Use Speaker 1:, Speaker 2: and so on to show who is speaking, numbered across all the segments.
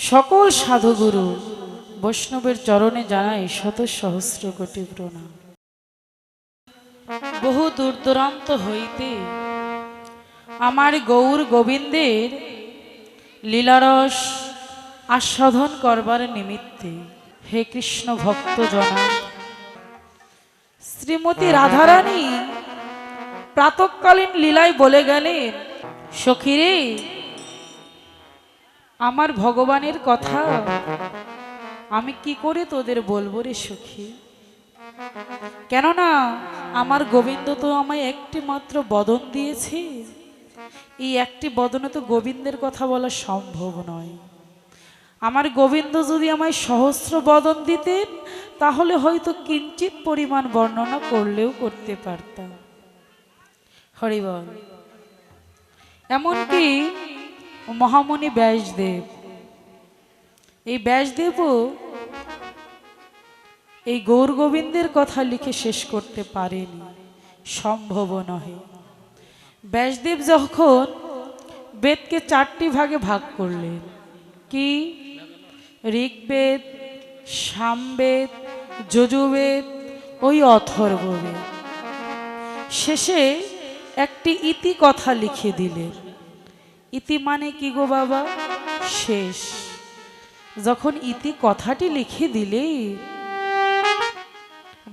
Speaker 1: সকল সাধুগুরু বৈষ্ণবের চরণে জানাই শত সহস্র কোটি প্রণাম। বহু দূর দূরান্ত হইতে আমার গৌর গোবিন্দের লীলারস আস্বাদন করবার নিমিত্তে হে কৃষ্ণ ভক্ত জনা শ্রীমতী রাধারানী প্রাতঃকালীন লীলায় বলে গেলেন, সখীরে আমার ভগবানের কথা আমি কি করে তোদের বলবো রে সখী, কেননা আমার গোবিন্দ তো আমায় একটি মাত্র বদন দিয়েছে। এই একটি বদনে তো গোবিন্দের কথা বলা সম্ভব নয়। আমার গোবিন্দ যদি আমায় সহস্র বদন দিতেন তাহলে হয়তো কিঞ্চিত পরিমাণ বর্ণনা করলেও করতে পারতাম। হরি বল। এমনকি মহামুনি ব্যাসদেব, এই ব্যাসদেবও এই গৌর গোবিন্দের কথা লিখে শেষ করতে পারেনি, সম্ভব নহে। ব্যাসদেব যখন বেদকে 4টি ভাগে ভাগ করলেন, কি ঋগ্বেদ, সামবেদ, যজুর্বেদ, ওই অথর্ববেদ, শেষে একটি ইতি কথা লিখে দিলেন। ইতি মানে কি গো বাবা? শেষ। যখন ইতি কথাটি লিখে দিলে,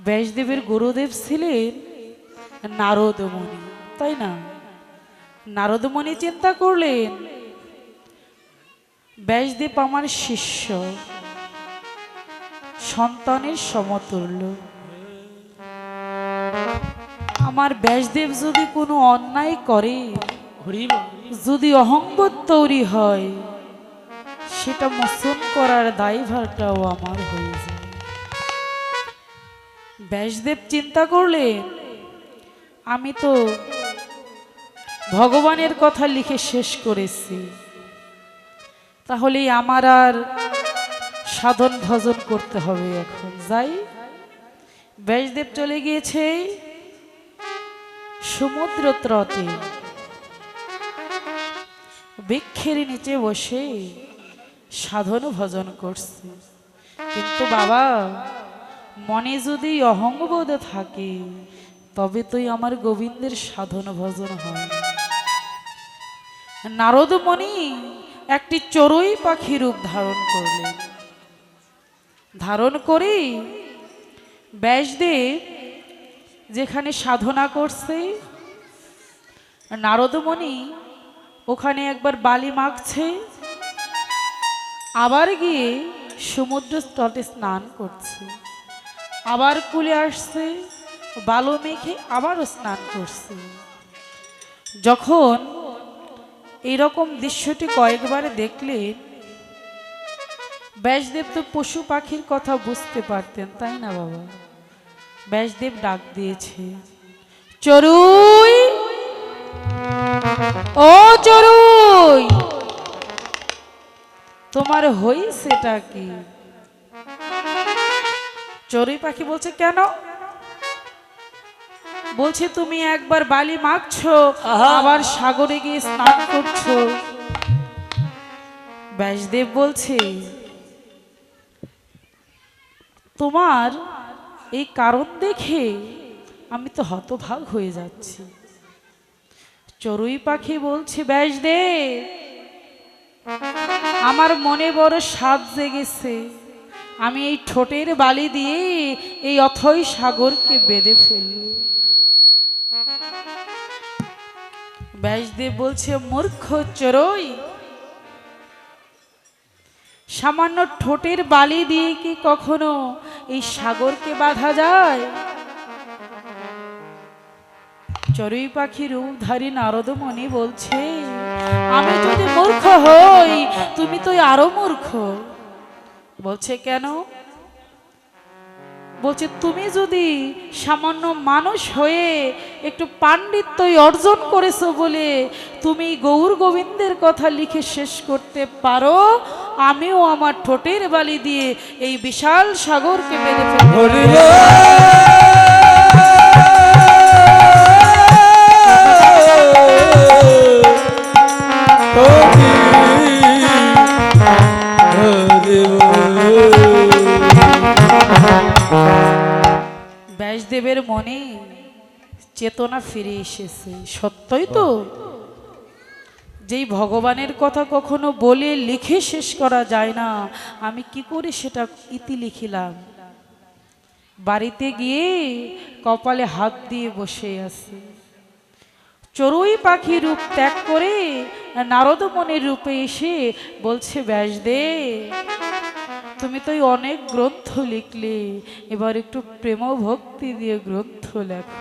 Speaker 1: ব্যাসদেবের গুরুদেব ছিলেন নারদ মুনি, তাই না? নারদ মুনি চিন্তা করলেন, ব্যাসদেব আমার শিষ্য, সন্তানের সমতুল্য। আমার ব্যাসদেব যদি কোনো অন্যায় করে, যদি অহংবোধ তৈরি হয়, সেটা মোচন করার দায়ভারটাও আমার হয়ে যায়। ব্যাসদেব চিন্তা করলেন, আমি তো ভগবানের কথা লিখে শেষ করেছি, তাহলে আমার আর সাধন ভজন করতে হবে। এখন যাই। ব্যাসদেব চলে গিয়েছে সমুদ্র তটে, বৃক্ষের নিচে বসে সাধন ভজন করছে। কিন্তু বাবা, মনে যদি অহংবোধ থাকে তবে তোই আমার গোবিন্দের সাধন ভজন হয়। নারদ মুনি একটি চড়ুই পাখি রূপ ধারণ করলেন। ধারণ করে ব্যাসদেব যেখানে সাধনা করছে, নারদ মুনি ওখানে একবার বালি মাখছে, আবার গিয়ে সমুদ্র তটে স্নান করছে, আবার কুলে আসছে, বালু মেখে আবারও স্নান করছে। যখন এইরকম দৃশ্যটি কয়েকবার দেখলেন, ব্যাসদেব তো পশু পাখির কথা বুঝতে পারতেন, তাই না বাবা? ব্যাসদেব ডাক দিয়েছে, চড়ুই, ও চড়ুই, তোমার হইছেটা কি? চড়ুই পাখি বলছে, কেন? বলছে, তুমি একবার বালি মাখছো, আবার সাগরে গিয়ে স্নান করছো। ব্যাসদেব বলছে, তোমার এই কারণ দেখে আমি তো হতভাগ হয়ে যাচ্ছি। চড়ুই পাখি বলছে, ব্যাসদেব, আমার মনে বড় স্বাদ জেগেছে, আমি এই ঠোঁটের বালি দিয়ে এই অথই সাগরকে বেঁধে ফেলব। ব্যাসদেব বলছে, মূর্খ চড়ুই, সামান্য ঠোঁটের বালি দিয়ে কি কখনো এই সাগরকে বাঁধা যায়? চড়ুই পাখি রূপধারী নারদ মুনি বলছে, আমি যদি মূর্খ হই তুমি তো আরো মূর্খ। বলছে, কেন? বলছে, তুমি যদি সামান্য মানুষ হয়ে একটু পাণ্ডিত্য অর্জন করেছো বলে তুমি গৌর গোবিন্দের কথা লিখে শেষ করতে পারো, আমিও আমার ঠোঁটের বালি দিয়ে এই বিশাল সাগরকে বেঁধে ফেলব। ব্যাসদেবের মনে চেতনা ফিরে এসেছে। সত্যই তো, যেই ভগবানের কথা কখনো বলে লিখে শেষ করা যায় না, আমি কি করে সেটা ইতি লিখিলাম। বাড়িতে গিয়ে কপালে হাত দিয়ে বসে আছে। চড়ুই পাখি রূপ ত্যাগ করে নারদ মনের রূপে এসে বলছে, ব্যাসদেব তুমি তো অনেক গ্রন্থ লিখলে, এবার একটু প্রেম ভক্তি দিয়ে গ্রন্থ লেখো।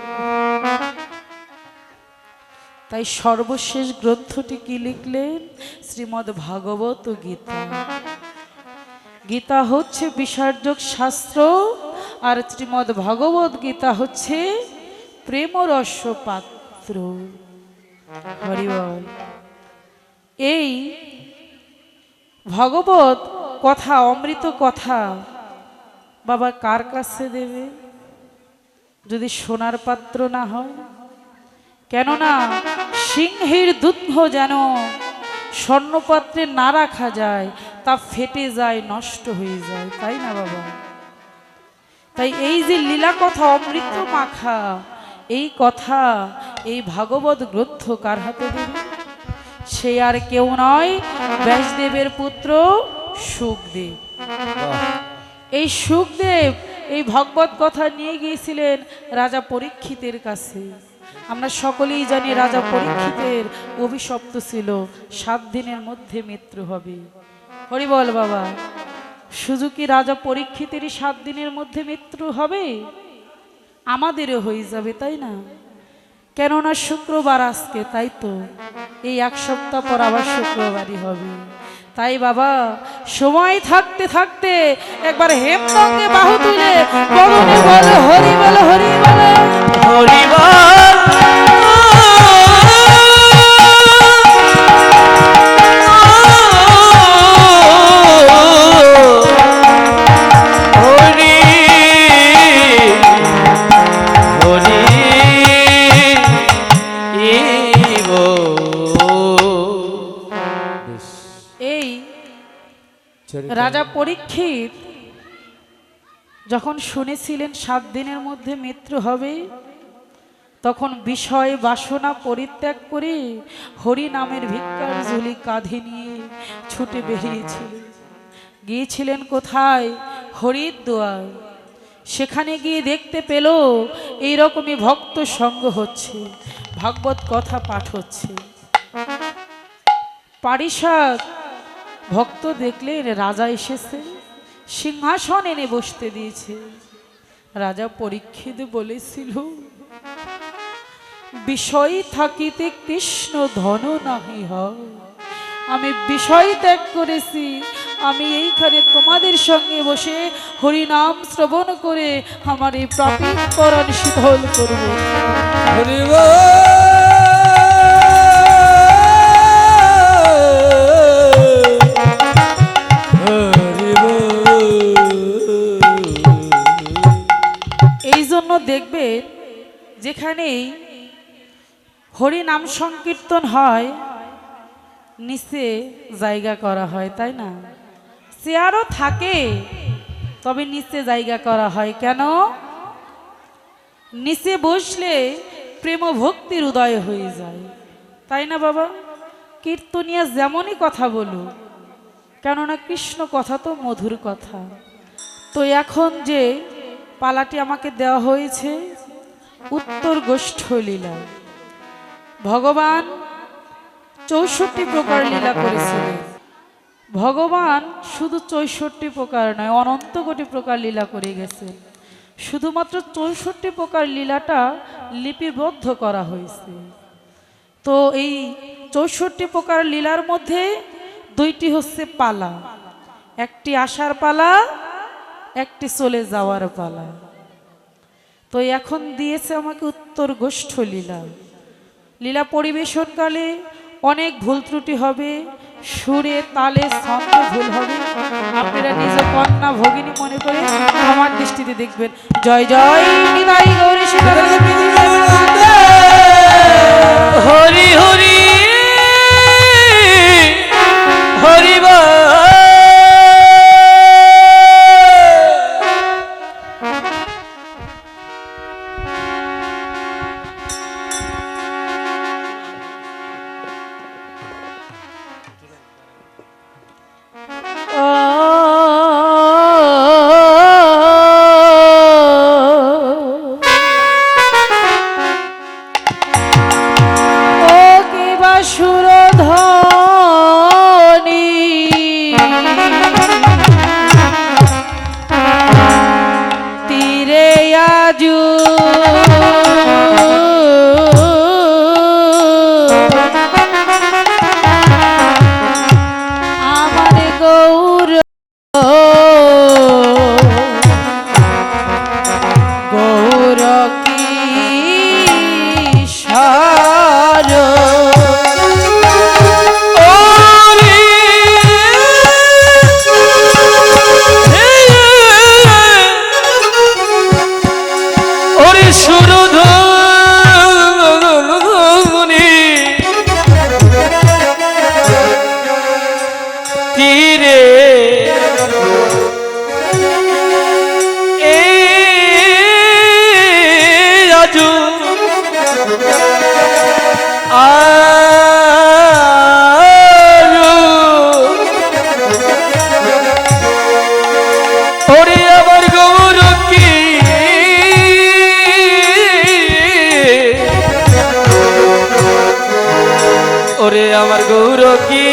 Speaker 1: তাই সর্বশেষ গ্রন্থটি কি লিখলেন? শ্রীমদ্ ভাগবত গীতা। গীতা হচ্ছে বিসর্জক শাস্ত্র, আর শ্রীমদ্ ভাগবত গীতা হচ্ছে প্রেমরস পাত্র। হরি বল। এই ভগবত কথা, অমৃত কথা বাবা কার কাছে দেবে যদি সোনার পাত্র না হয়? কেননা সিংহের দুধ যেন স্বর্ণপাত্রে না রাখা যায়, তা ফেটে যায়, নষ্ট হয়ে যায়, তাই না বাবা? তাই এই যে লীলা কথা, অমৃত মাখা এই কথা, এই ভাগবত গ্রন্থ কার হাতে দেবে? সে আর কেউ নয়, ব্যাসদেবের পুত্র শুকদেব। এই শুকদেব এই ভগবত কথা নিয়ে গিয়েছিলেন রাজা পরীক্ষিতের কাছে। আমরা সকলেই জানি রাজা পরীক্ষিতের অভিশপ্ত ছিল 7 দিনের মধ্যে মৃত্যু হবে। হরি বল বাবা। শুধু কি রাজা পরীক্ষিতেরই 7 দিনের মধ্যে মৃত্যু হবে? আমাদেরও হয়ে যাবে, তাই না? কেননা শুক্রবার আজকে, তাই তো এই 1 সপ্তাহ পর আবার শুক্রবারই হবে। তাই বাবা সময় থাকতে থাকতে একবার হেমদঙ্গে বাহু তুলে বলনে বল হরি বল, হরি বল, হরি বল। রাজা পরীক্ষিত যখন শুনেছিলেন 7 দিনের মধ্যে মৃত্যু হবে, তখন বিষয় বাসনা পরিত্যাগ করে হরি নামের ভিক্ষার ঝুলি কাঁধে নিয়ে ছুটে বেরিয়েছিলেন। গিয়েছিলেন কোথায়? হরিদ্বার। সেখানে গিয়ে দেখতে পেল এইরকমই ভক্ত সঙ্গ হচ্ছে, ভাগবত কথা পাঠ হচ্ছে। পারিষদ ভক্ত দেখলেন রাজা এসেছে, সিংহাসন এনে বসতে দিয়েছে। রাজা পরীক্ষিত বলেছিল, বিষয় থাকিতে কৃষ্ণ ধন নাহি হয়। আমি বিষয় ত্যাগ করেছি, আমি এইখানে তোমাদের সঙ্গে বসে হরি নাম শ্রবণ করে আমার এই প্রাপিত পরাণ শীতল করব। হরি দেখবেন যেখানেই হরি নাম সংকীর্তন হয় নিচে জায়গা করা হয়, তাই না? চেয়ারও থাকে, তবে নিচে জায়গা করা হয় কেন? নিচে বসলে প্রেম ভক্তির উদয় হয়ে যায়, তাই না বাবা? কীর্তনিয়া যেমনই কথা বলুক, কেননা কৃষ্ণ কথা তো মধুর কথা। তো এখন যে পালাটি আমাকে দেওয়া হয়েছে উত্তর গোষ্ঠ লীলা। ভগবান 64 প্রকার লীলা করেছিলেন। ভগবান শুধু 64 প্রকার নয়, অনন্ত কোটি প্রকার লীলা করে গেছেন। শুধুমাত্র 64 প্রকার লীলাটা লিপিবদ্ধ করা হয়েছে। তো এই 64 প্রকার লীলার মধ্যে 2টি হচ্ছে পালা, একটি আসার পালা, একটি চলে যাওয়ার পালা। তো এখন দিয়েছে আমাকে উত্তর গোষ্ঠ লীলা। লীলা পরিবেশনকালে অনেক ভুল ত্রুটি হবে, সুরে তালে ছন্দে ভুল হবে। আপনারা নিজ কন্যা ভগিনী মনে করে আমার দৃষ্টিতে দেখবেন। জয় জয় নিতাই গৌরী হরি হরি হরি বল।
Speaker 2: আজু ওরে আমার গৌর কি ওরে আমার গৌর কি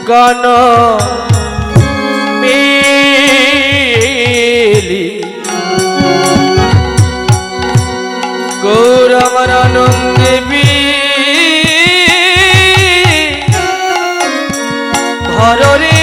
Speaker 2: গণ মিলি গৌর আমার আনন্দে ঘরে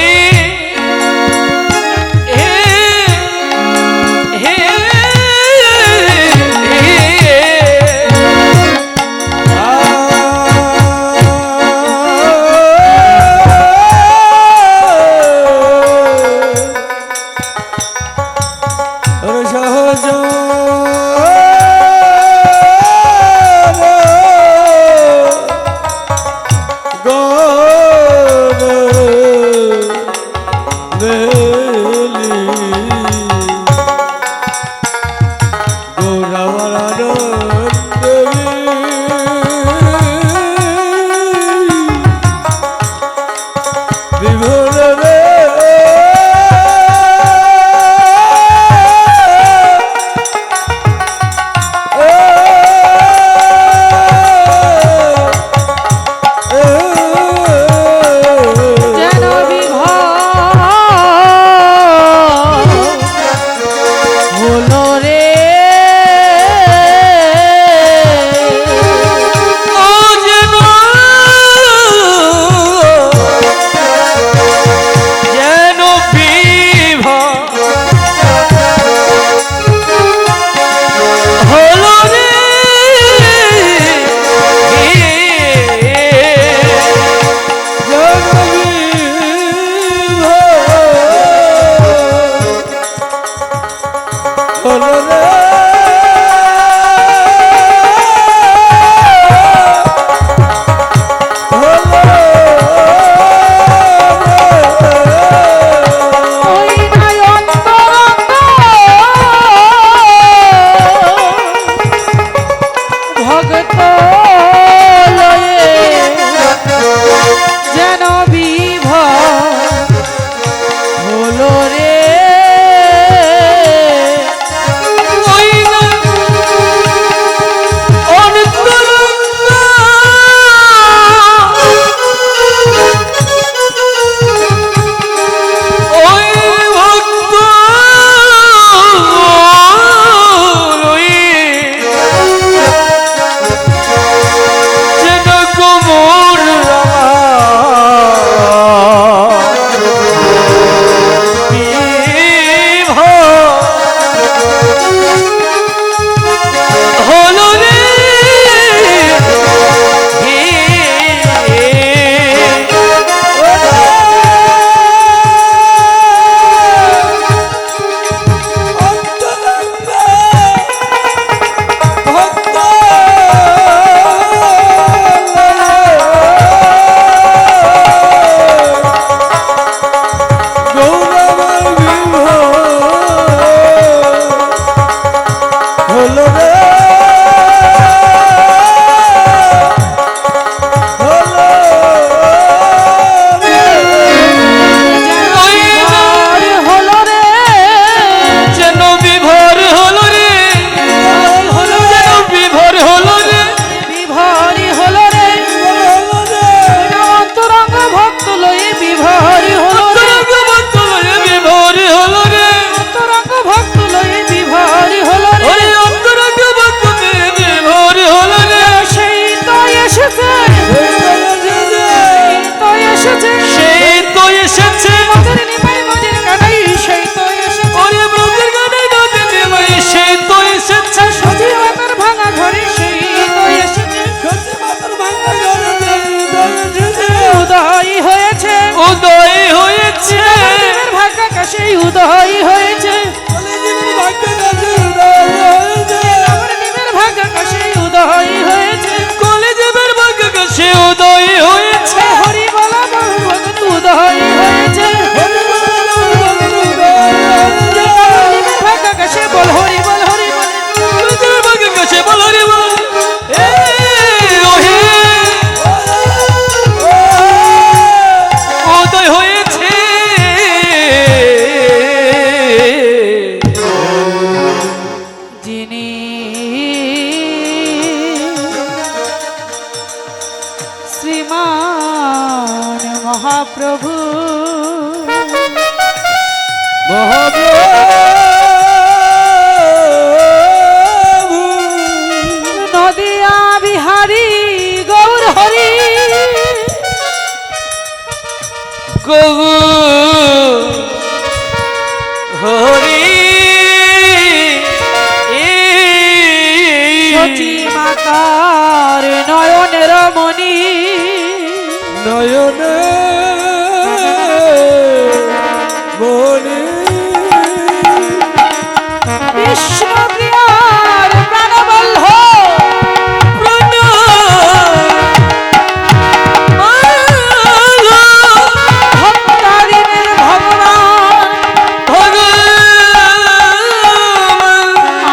Speaker 2: মহাপ্রভু
Speaker 1: নদিয়া বিহারী গৌর হরি
Speaker 2: গৌর হরি
Speaker 1: সচি মাতার নয়নের মণি
Speaker 2: নয়ন মনি
Speaker 1: বিষ্ণু প্রিয়ার প্রাণবল্লভ ভক্তাদিনের ভগবান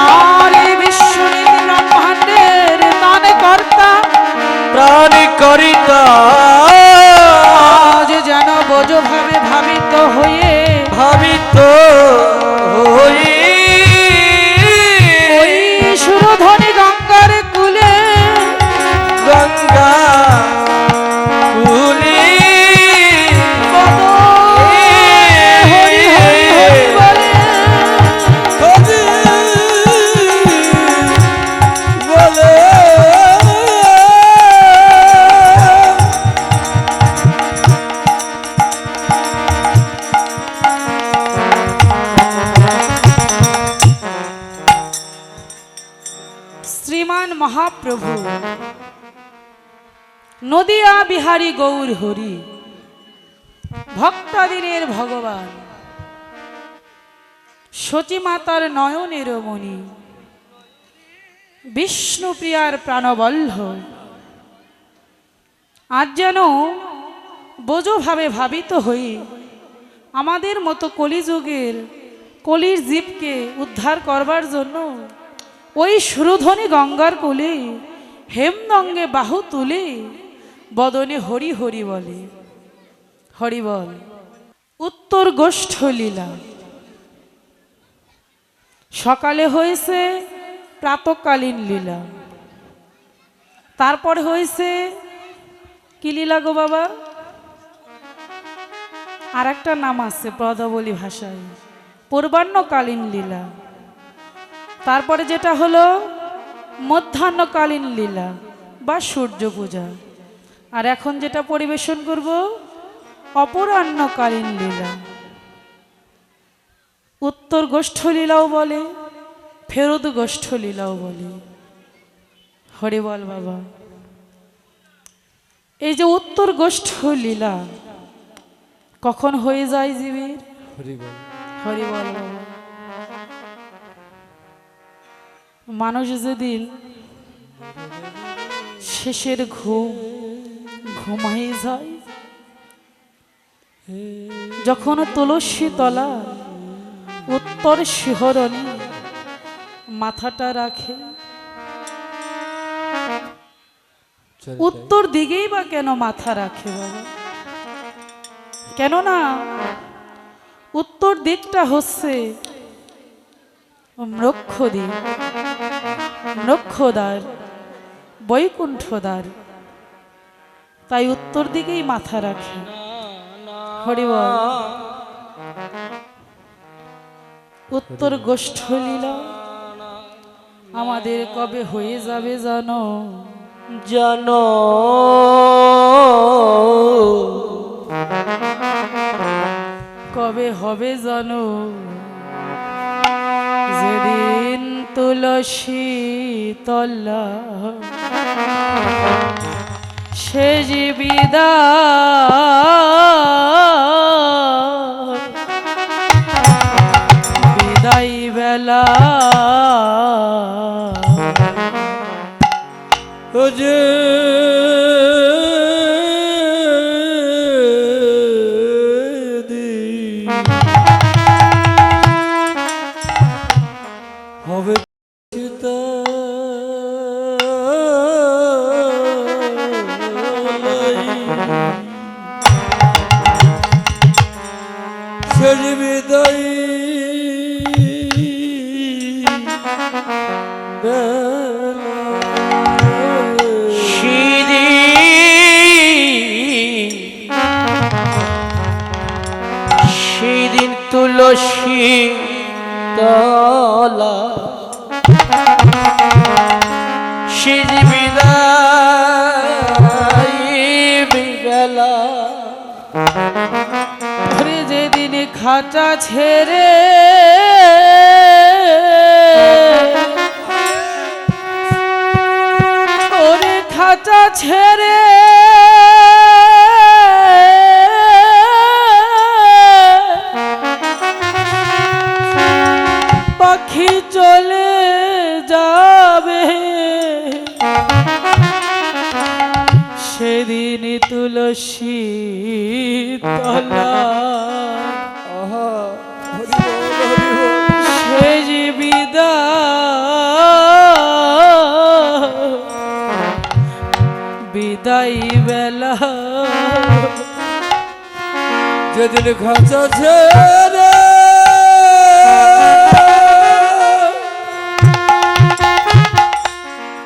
Speaker 1: আর এই বিশ্বনীতি ব্রহ্মাণ্ডের দান কর্তা
Speaker 2: প্রাণ করিতা
Speaker 1: আজ যেন বোঝভাবে ভাবিত হয়ে
Speaker 2: ভাবিত হই
Speaker 1: ওই সুরধ্বনি গঙ্গার কুলে
Speaker 2: গঙ্গা কুলি
Speaker 1: হরি হরি হরি বলে
Speaker 2: বলে
Speaker 1: শ্রীমান মহাপ্রভু নদিয়া বিহারী গৌর হরি ভক্তাদিনের ভগবান সচী মাতার নয়নের মণি বিষ্ণুপ্রিয়ার প্রাণবল্লভ আজ যেন বোঝভাবে ভাবিত হই আমাদের মতো কলিযুগের কলির জীবকে উদ্ধার করবার জন্য ওই সুরধ্বনি গঙ্গার কোলে হেমদঙ্গে বাহু তুলে বদনে হরি হরি বলে হরি বল উত্তর গোষ্ঠ লীলা সকালে হয়েছে প্রাতকালীন লীলা তারপরে হয়েছে কি লীলা গো বাবা আর একটা নাম আছে পদাবলী ভাষায় পূর্বাহ্নকালীন লীলা তারপরে যেটা হলো মধ্যাহ্নকালীন লীলা বা সূর্য পূজা আর এখন যেটা পরিবেশন করব অপরাহ্নকালীন লীলা উত্তর গোষ্ঠ লীলাও বলে ফেরত গোষ্ঠ লীলাও বলে হরি বল বাবা এই যে উত্তর গোষ্ঠ লীলা কখন হয়ে যায় জীবের হরি বল বাবা মানুষ যেদিন শেষের ঘুমাই যায় যখন তুলসী তলা উত্তর শিহরণে মাথাটা রাখে উত্তর দিকেই বা কেন মাথা রাখে বাবা কেননা উত্তর দিকটা হচ্ছে মোক্ষদ্বার মোক্ষদ্বার বৈকুণ্ঠদ্বার তাই উত্তর দিকেই মাথা রাখে হরি বল উত্তর গোষ্ঠ লীলা আমাদের কবে হয়ে যাবে জানো
Speaker 2: জানো
Speaker 1: কবে হবে জানো যেদিন তুলসী তলা সে যে বিদায় বেলা
Speaker 2: ও যে হবে বিদায় সেদিন তুল তুলসী তলা শির বিদায় বেলা
Speaker 1: ওরে যেদিন খাঁচা ছেড়ে ওরে খাঁচা ছেড়ে পাখি চলে যাবে সেদিন তুলসী তলা সে যে বিদায় বেলা
Speaker 2: যেদিন খাঁচা ছেড়ে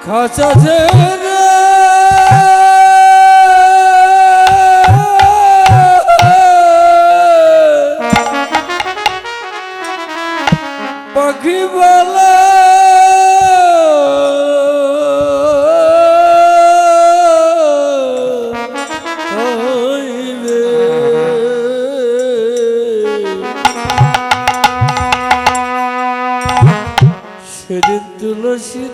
Speaker 2: খাঁচা ছেড়ে পাখি বলা সেদিন তুলসী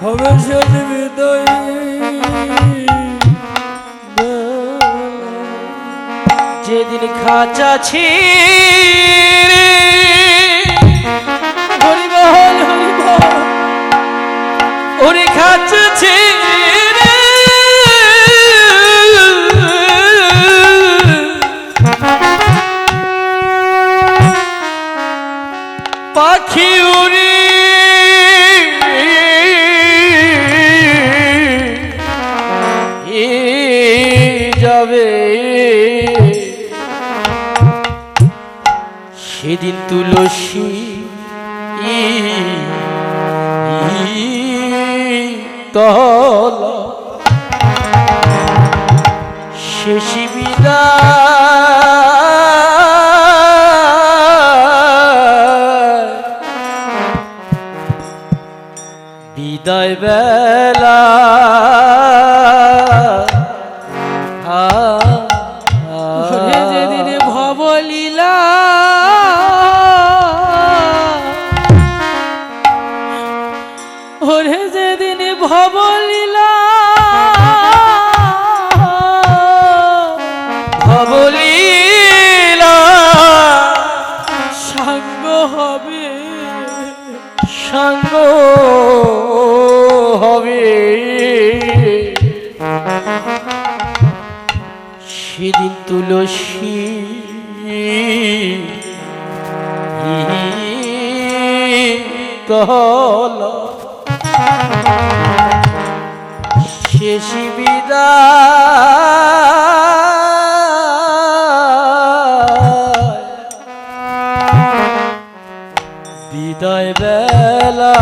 Speaker 2: হবে সেদিন বিদায়
Speaker 1: যেদিন খাঁচা ছিড়ে হরিবল হরিবল ওরে খাঁচা ছিড়ে পাখি উড়ি যাবে সেদিন তুলসী তলা শেষ বিদায় বেলা যেদিন ভবলীলা ওরে যেদিন ভবলীলা ভবলীলা সাঙ্গ হবে সাঙ্গ হবে সেদিন তুলসী তলা শেষ বিদায় বেলা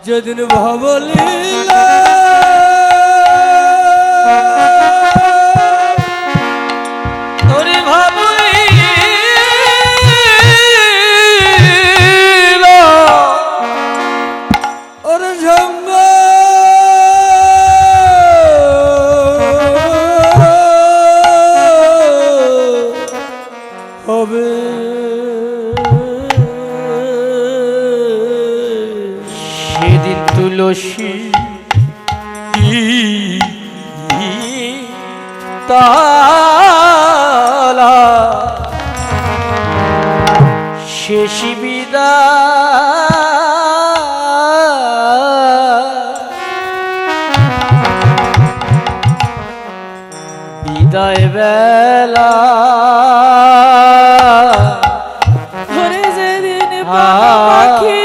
Speaker 2: যেদিন ভবলীলা
Speaker 1: ওরে ভবলীলা
Speaker 2: ওরে সঙ্গ হবে
Speaker 1: সেদিন তুলসী তলা শেষ বিদায় বেলা ওরে যেদিন পাখি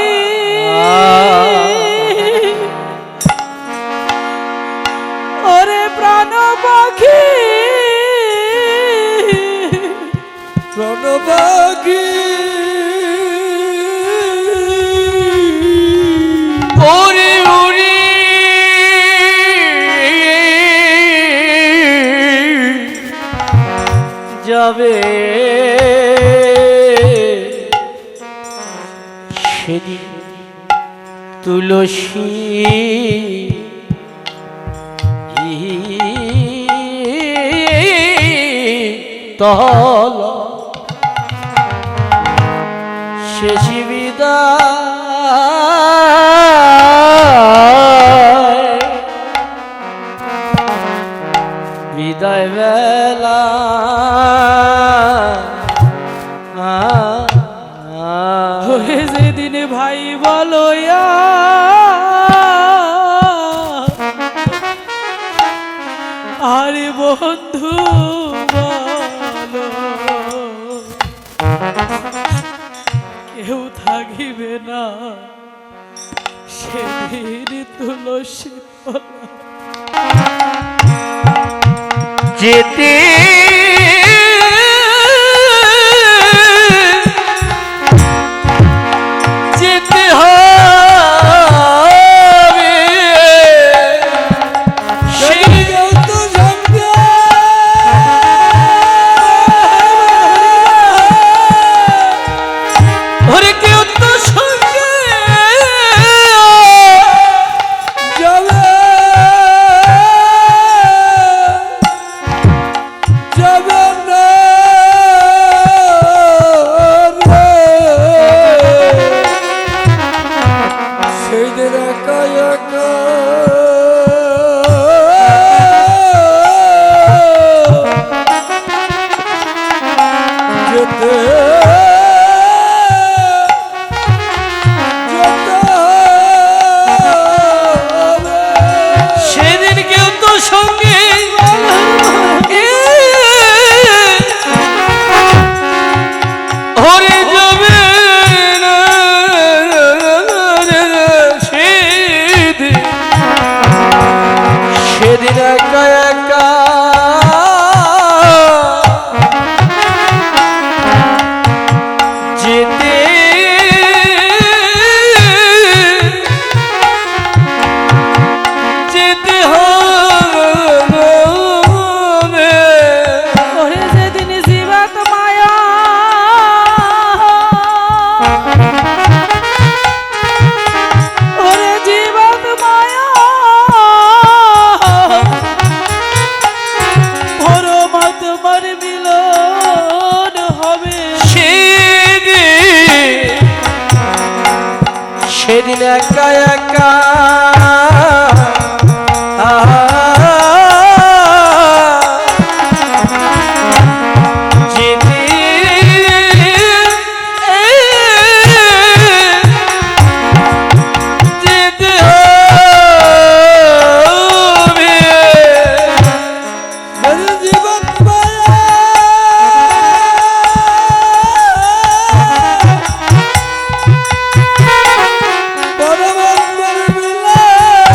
Speaker 1: ওরে প্রাণ পাখি
Speaker 2: প্রণবাগী
Speaker 3: যাবে সেদিন তুলসী তল শেষ বিদায় বেলা
Speaker 1: ওরে যেদিন ভাই বলো আরে বন্ধু বলো কেউ থাকিবে না সেদিন তুলসী
Speaker 3: যেতে যেতে হবে
Speaker 2: সেই তো সঙ্গে
Speaker 3: ওরে কেউ তো সঙ্গে
Speaker 2: যাবে যাবে না রে। সেই দিন একা একা যেতে যেতে হবে।
Speaker 3: সেদিন কেউ তো সঙ্গে হরে যাবে না সেদিন একা একা যেতে যেতে হবে
Speaker 1: ওরে যেদিন জীবাত মায়া ওরে জীবাত মায়া পরমাত্মার মিলন হবে
Speaker 3: সেদিন একা একা যেতে যেতে হবে
Speaker 2: মেরে জীবন মায়া পরমাত্মার মিলন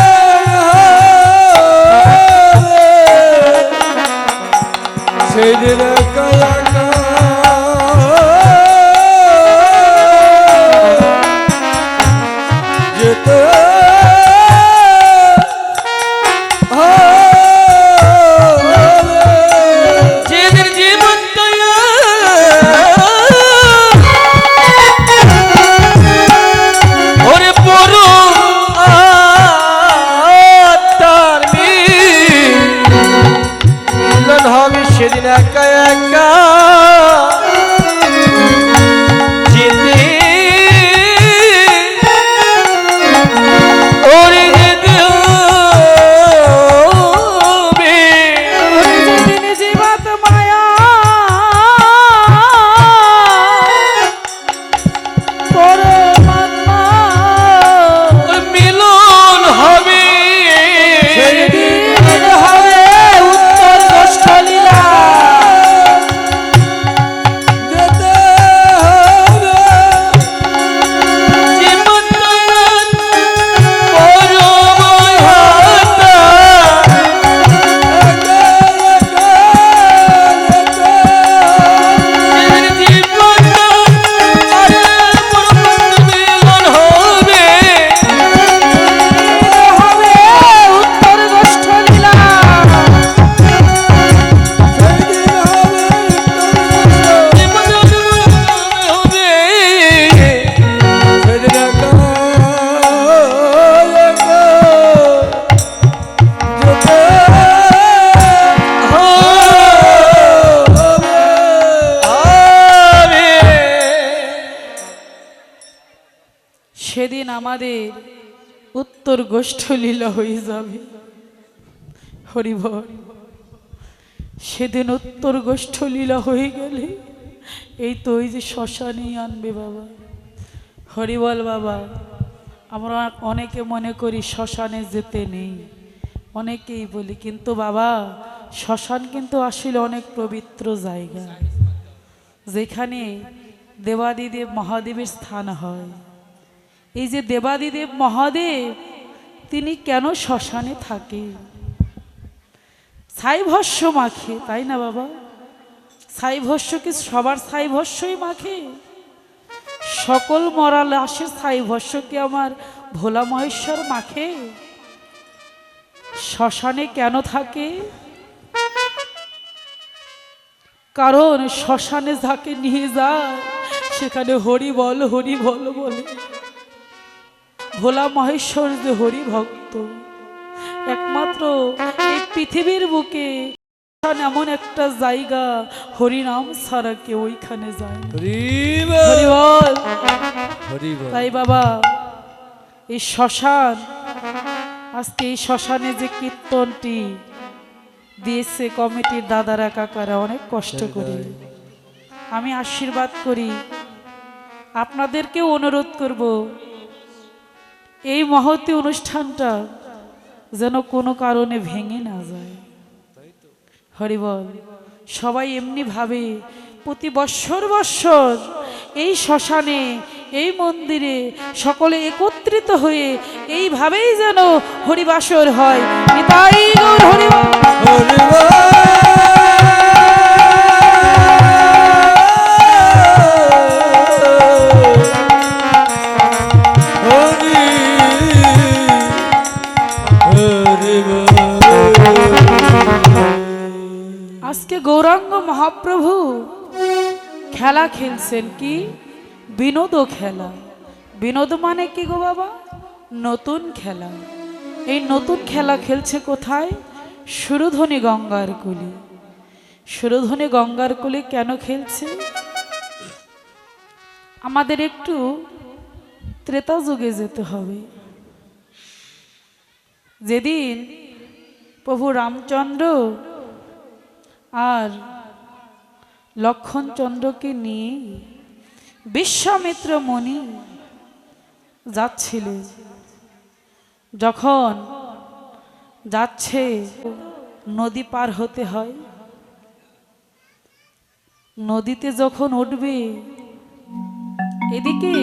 Speaker 1: সেদিন আমাদের উত্তর গোষ্ঠ লীলা হয়ে যাবে। হরিবল, সেদিন উত্তর গোষ্ঠ লীলা হয়ে গেলে এই তো ওই যে শ্মশানেই আনবে বাবা। হরিবল বাবা, আমরা অনেকে মনে করি শ্মশানে যেতে নেই, অনেকেই বলি, কিন্তু বাবা শ্মশান কিন্তু আসলে অনেক পবিত্র জায়গা, যেখানে দেবাদিদেব মহাদেবের স্থান হয়। এই যে দেবাদিদেব মহাদেব, তিনি কেন শ্মশানে থাকে? ছাই ভস্য মাখে, তাই না বাবা? ছাই ভস্য কি সবার ছাই ভস্যই মাখে? সকল মরা লাশের ছাই ভস্য কি আমার ভোলা মহেশ্বর মাখে? শ্মশানে কেন থাকে? কারণ শ্মশানে যাকে নিয়ে যায় সেখানে হরি বল বলে। ভোলা মহেশ্বর যে হরি ভক্ত, একমাত্র এই পৃথিবীর বুকে এমন একটা জায়গা, হরিনাম ছাড়া কেউ ওইখানে যায় না। হরি বল। তাই বাবা এই শ্মশান, আজকে এই শ্মশানে যে কীর্তনটি দিয়েছে কমিটির দাদারা কাকারা অনেক কষ্ট করে, আমি আশীর্বাদ করি, আপনাদেরকে অনুরোধ করব এই মহতী অনুষ্ঠানটা যেন কোনো কারণে ভেঙে না যায়। হরিবল, সবাই এমনি ভাবে প্রতি বৎসর এই শ্মশানে, এই মন্দিরে সকলে একত্রিত হয়ে এইভাবেই যেন হরিবাসর হয়। নিতাই গৌর হরিবল। আজকে গৌরাঙ্গ মহাপ্রভু খেলা খেলছেন, কি বিনোদ খেলা। বিনোদ মানে কি গো বাবা? নতুন খেলা। এই নতুন খেলা খেলছে কোথায়? সুরধনী গঙ্গার কুলে। সুরধনী গঙ্গার কুলে কেন খেলছে? আমাদের একটু ত্রেতা যুগে যেতে হবে। যেদিন প্রভু রামচন্দ্র আর লক্ষণচন্দ্রকে নিয়ে বিশ্বামিত্র মুনি যাচ্ছিলেন, যখন যাচ্ছে নদী পার হতে হয়, নদীতে যখন উঠবে, এদিকে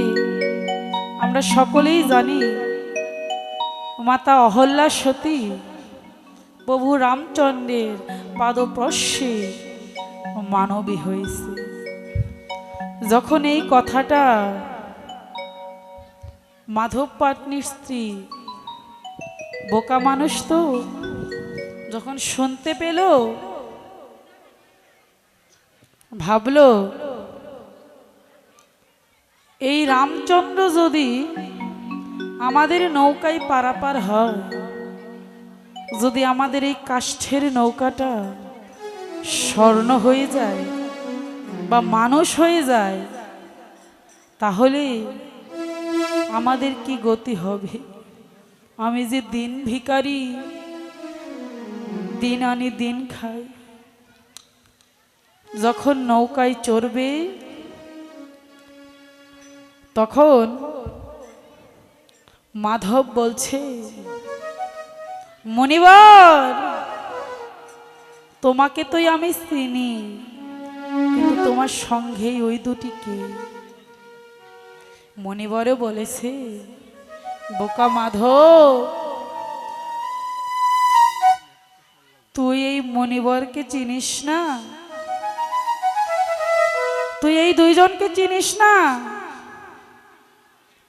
Speaker 1: আমরা সকলেই জানি মাতা অহল্যা সতী প্রভু রামচন্দ্রের পাদপ্রস্যে মানবী হয়েছে। যখন এই কথাটা মাধব পাটনির স্ত্রী, বোকা মানুষ তো, যখন শুনতে পেল, ভাবলো এই রামচন্দ্র যদি আমাদের নৌকায় পারাপার হয়, যদি আমাদের এই কাষ্ঠের নৌকাটা স্বর্ণ হয়ে যায় বা মানুষ হয়ে যায়, তাহলে আমাদের কি গতি হবে? আমি যে দিন ভিখারি, দিন আনি দিন খাই। যখন নৌকায় চড়বে, তখন মাধব বলছে, মনিবর তোমাকে তো আমি চিনি, কিন্তু তোমার সঙ্গেই ওই দুটি কে? মনিবরও বলেছে, বোকা মাধব, তুই এই মনিবরকে চিনিস না? তুই এই দুইজনকে চিনিস না?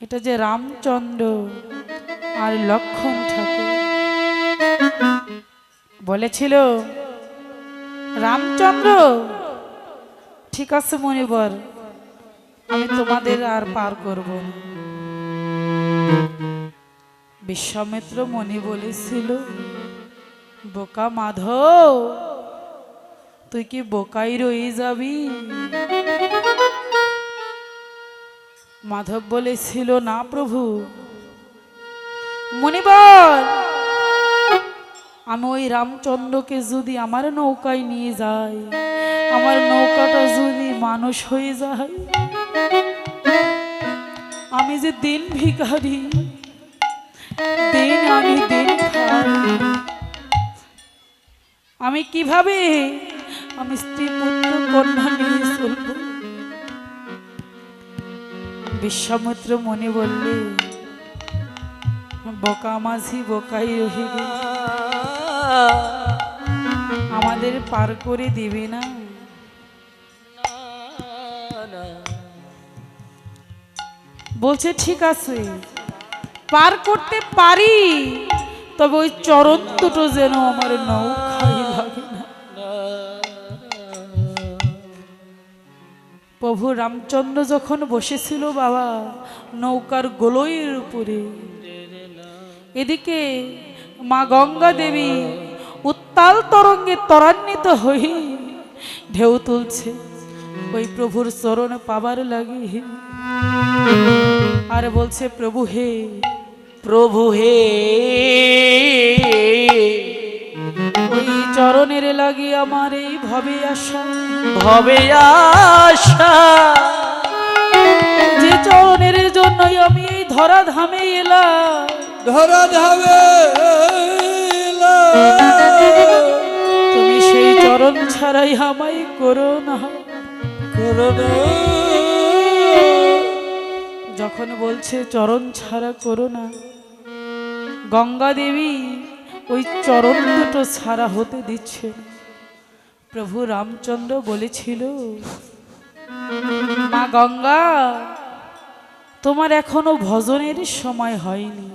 Speaker 1: এটা যে রামচন্দ্র আর লক্ষণ ঠাকুর। বলেছিল রামচন্দ্র, ঠিক আছে মনিবর, আমি তোমাদের আর পার করব না। বিশ্বামিত্র মুনি বলেছিল, বোকা মাধব, তুই কি বোকাই রয়ে যাবি? মাধব বলেছিল, না প্রভু, মুনিবর, আমি ওই রামচন্দ্রকে যদি আমার নৌকায় নিয়ে যাই, আমার নৌকাটা যদি মানুষ হয়ে যায়, আমি যে দিন ভিখারি, দিন আনি দিন খাই, আমি কিভাবে আমি স্ত্রী পুত্র কন্যা নিয়ে চলব? বিশ্বামিত্র মনে বললে, বোকা মাঝি বোকাই রহে গে, আমাদের পার করে দিবে না। বলছে ঠিক আছে, পার করতে পারি, তবে ওই চরণ দুটো যেন আমার নৌকায় লাগে না। প্রভু রামচন্দ্র যখন বসেছিল বাবা নৌকার গোলইয়ের উপরে, এদিকে মা গঙ্গা দেবী উত্তাল তরঙ্গে ত্বরান্বিত হয়ে ঢেউ তুলছে ওই প্রভুর চরণ পাবার লাগে, আর বলছে, প্রভু হে,
Speaker 3: প্রভু হে,
Speaker 1: ওই চরণের লাগি আমার এই ভবে আশা,
Speaker 3: ভবে আশা,
Speaker 1: যে চরণের জন্যই আমি এই ধরা ধামে এলাম,
Speaker 2: ধরা ধাবে
Speaker 1: তুমি সেই চরণ ছাড়াই আমায় করো না।
Speaker 2: করোনা
Speaker 1: যখন বলছে চরণ ছাড়া করো না, গঙ্গা দেবী ওই চরণ দুটো ছাড়া হতে দিচ্ছে না। প্রভু রামচন্দ্র বলেছিল, মা গঙ্গা, তোমার এখনো ভজনের সময় হয়নি,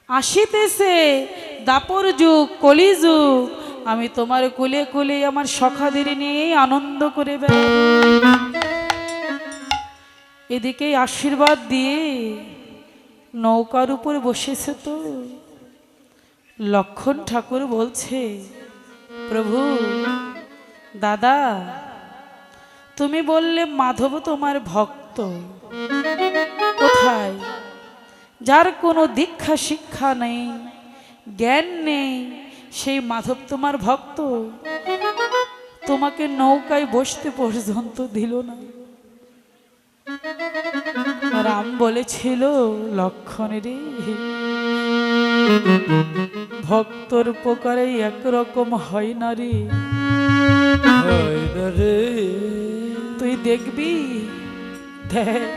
Speaker 1: আসিতেছে দাপর যুগ, কলি যুগ, আমি তোমার কুলে কুলে আমার সখাদের নিয়ে আনন্দ করে বেড়াবো। এদিকে আশীর্বাদ দিয়ে নৌকার উপর বসেছে তো লক্ষণ ঠাকুর বলছে, প্রভু দাদা, তুমি বললে মাধব তোমার ভক্ত, কোথায়? যার কোনো দীক্ষা শিক্ষা নেই, জ্ঞান নেই, সেই মাধব তোমার ভক্ত, তোমাকে নৌকায় বসতে পর্যন্ত দিল না। রাম বলেছিল, লক্ষণ রে, ভক্তর উপকারে একরকম হয় না রে,
Speaker 2: রে
Speaker 1: তুই দেখবি। দেখ,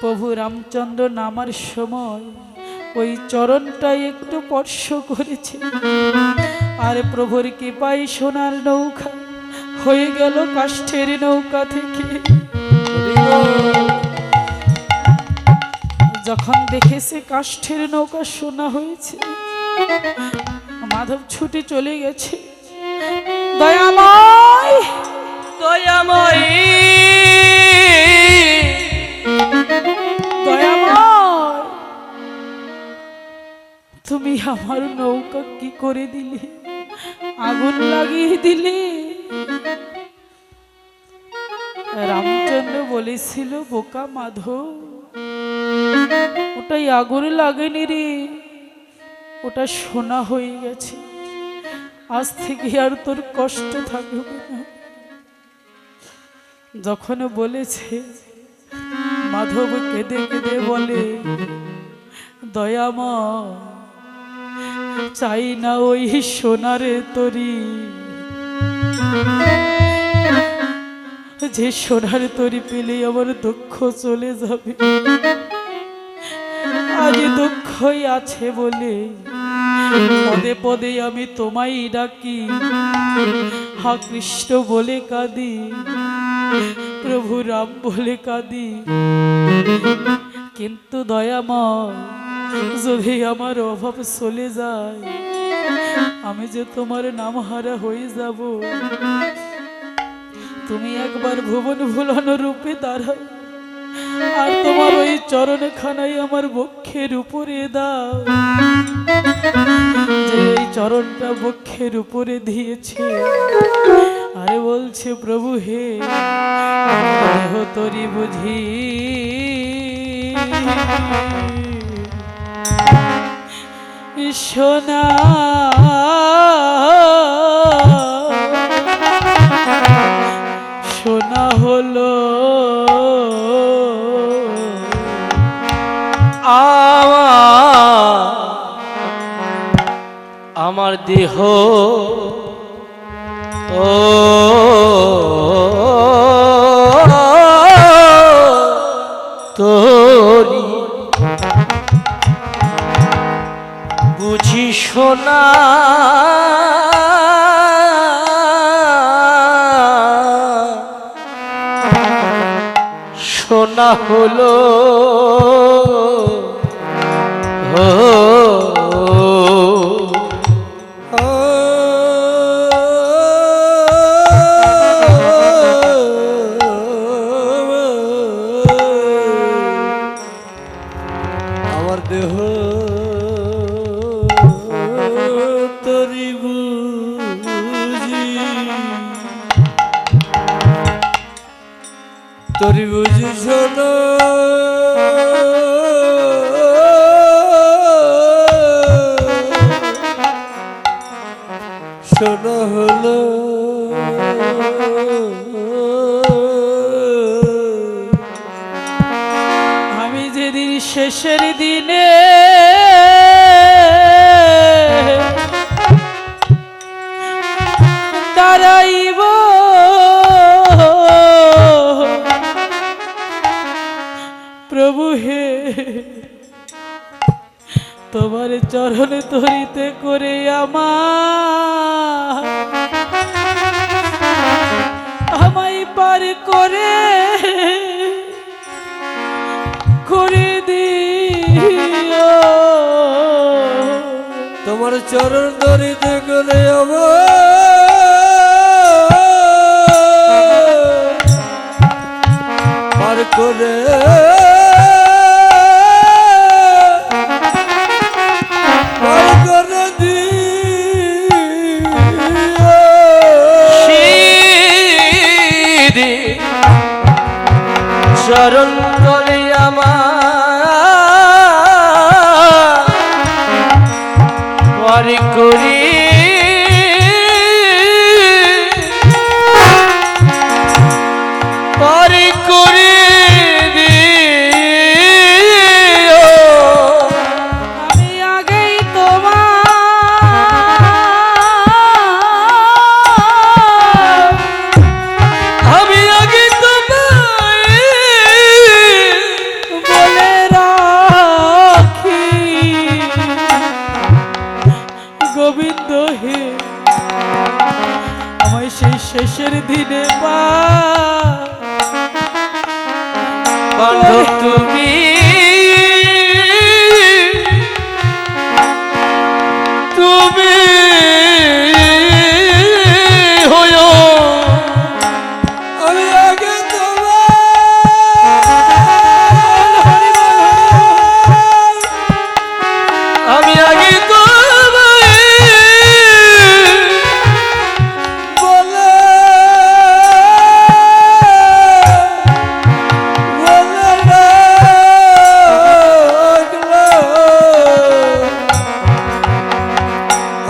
Speaker 1: প্রভু রামচন্দ্র নামার সময় ওই চরণটাই একটু স্পর্শ করেছে, আর প্রভুর কৃপায় সোনার নৌকা হয়ে গেল কাষ্ঠের নৌকা থেকে। যখন দেখেছে কাষ্ঠের নৌকা সোনা হয়েছে, মাধব ছুটে চলে গেছে, দয়াময়,
Speaker 3: দয়াময়ী,
Speaker 1: দয়াময়, তুমি আমার নৌকা কি করে দিলে? আগুন লাগিয়ে দিলে। রামচন্দ্র বলেছিল, বোকা মাধব, ওটাই আগুন লাগেনি রে, ওটা সোনা হয়ে গেছে, আজ থেকে আর তোর কষ্ট থাকবে না। যখন বলেছে, মাধব কেঁদে কেঁদে বলে, দয়াময়, চাই না ওই সোনারে তরি, যে সোনার তরি পেলে আমার দুঃখ চলে যাবে, আজ দুঃখই আছে বলে পদে পদে আমি তোমায় ডাকি, হা কৃষ্ণ বলে কাঁদি, প্রভু রাম বলে কাঁদি। কিন্তু দয়াময়, যদি আমার অভাব চলে যায়, আমি যে তোমার নাম হারা হয়ে যাব, তুমি একবার ভুবন ভুলানো রূপে দাঁড়াও, আর তোমার ওই চরণখানাই আমার বক্ষের উপরে দাও। যে এই চরণটা বক্ষের উপরে দিয়েছে, আরে বলছে প্রভু হে দেহ তরি বুঝি সোনা সোনা হলো
Speaker 3: আমার দেহ ও তোরি বুঝি সোনা সোনা হলো
Speaker 2: আমার দেহ তরি বুঝি তরি বুঝি শোনো শোনা হলো
Speaker 1: আমি যেদিন শেষের দিনে দাঁড়াইব প্রভু হে তোমার চরণ ধরিতে করে আমায় পার করে করে দিও
Speaker 2: তোমার চরণ ধরিতে করে পার করে পার করে দিও
Speaker 3: শিরে চরণ তলে আমার পারি করি পারি করি দিও
Speaker 1: আমি আগেই তোমার
Speaker 3: আমি আগে তোমায়
Speaker 1: বলে রাখি গোবিন্দ হে আমায় সেই শেষের দিনে
Speaker 3: বান্ধব তুমি তুমি হয়ো
Speaker 2: আমি আগে
Speaker 3: আমি আগে তোমায়
Speaker 2: বলে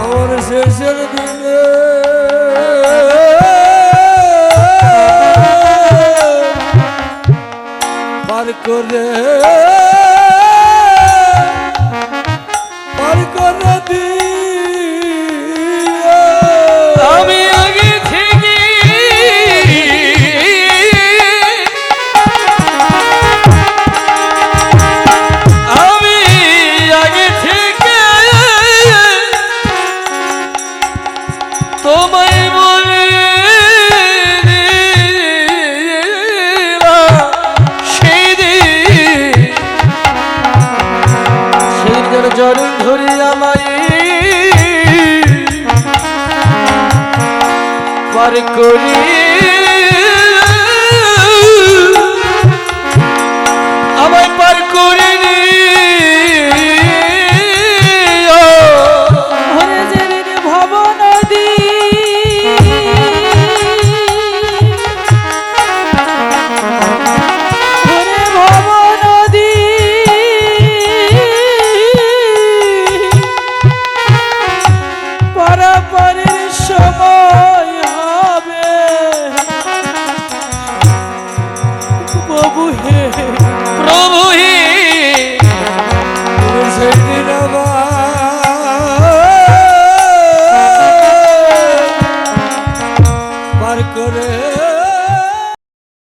Speaker 2: আমার শেষের দিনে পার করে দিও
Speaker 3: আমি আগে থেকে আমি আগে থেকে তোমায় বলে দিলাম সেদিন চরণ ধরে আমায় পার করি